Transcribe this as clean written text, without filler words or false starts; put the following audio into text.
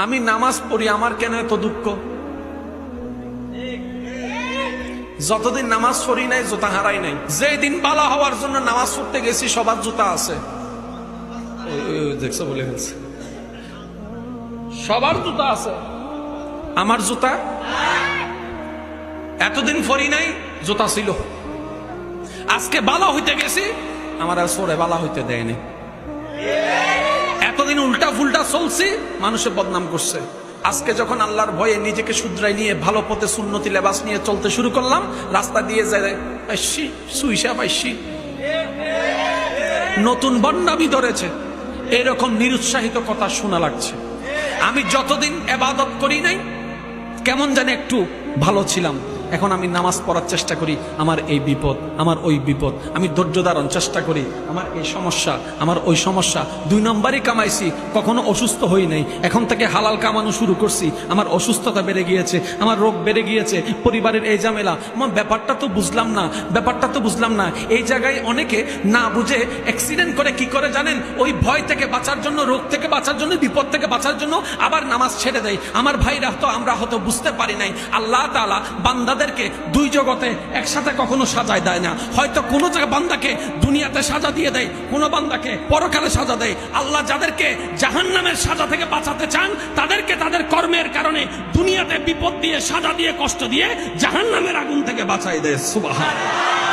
আমি নামাজ পড়ি, আমার কেন এত দুঃখ? যতদিন নামাজ পড়ি নাই জুতা হারাই নাই। যেদিন বালা হওয়ার জন্য নামাজ পড়তে গেছি সবার জুতা আছে, দেখছো বলে ফেলছে, সবার জুতা আছে, আমার জুতা এতদিন পড়ি নাই, জুতা ছিল। আজকে বালা হইতে গেছি, আমার আর সরে বালা হইতে দেয়নি। এতদিন উল্টা ফুলটা চলছি, মানুষে বদনাম করছে। আজকে যখন আল্লাহর ভয়ে নিজেকে শুধরাই নিয়ে ভালো পথে সুন্নতি লেবাস নিয়ে চলতে শুরু করলাম, রাস্তা দিয়ে যায় সুইসা পাইছি, নতুন বন্যামি ধরেছে, এরকম নিরুৎসাহিত কথা শোনা লাগছে। আমি যতদিন ইবাদত করি নাই কেমন জানি একটু ভালো ছিলাম, এখন আমি নামাজ পড়ার চেষ্টা করি, আমার এই বিপদ, আমার ওই বিপদ, আমি ধৈর্য ধারণ চেষ্টা করি, আমার এই সমস্যা, আমার ওই সমস্যা। 2 নম্বরই কামাইছি, কখনো অসুস্থ হই নাই, এখন থেকে হালাল কামানো শুরু করছি, আমার অসুস্থতা বেড়ে গিয়েছে, আমার রোগ বেড়ে গিয়েছে, পরিবারের এই ঝামেলা। আমার ব্যাপারটা তো বুঝলাম না, ব্যাপারটা তো বুঝলাম না। এই জায়গায় অনেকে না বুঝে অ্যাক্সিডেন্ট করে, কি করে জানেন? ওই ভয় থেকে বাঁচার জন্য, রোগ থেকে বাঁচার জন্য, বিপদ থেকে বাঁচার জন্য আবার নামাজ ছেড়ে দেয়। আমার ভাইরা তো, আমরা হয়তো বুঝতে পারি নাই, আল্লাহ তাআলা বান্দাদেরকে 2 জগতে একসাথে কখনো সাজায় দেয় না। হয়তো কোন জায়গায় বান্দাকে দুনিয়াতে সাজা দিয়ে দেয়, কোন বান্দাকে পরকালে সাজা দেয়। আল্লাহ যাদেরকে জাহান্নামের সাজা থেকে বাঁচাতে চান, তাদেরকে তাদের কর্মের কারণে দুনিয়াতে বিপদ দিয়ে, সাজা দিয়ে, কষ্ট দিয়ে জাহান্নামের আগুন থেকে বাঁচায় দেয়। সুবহানাল্লাহ।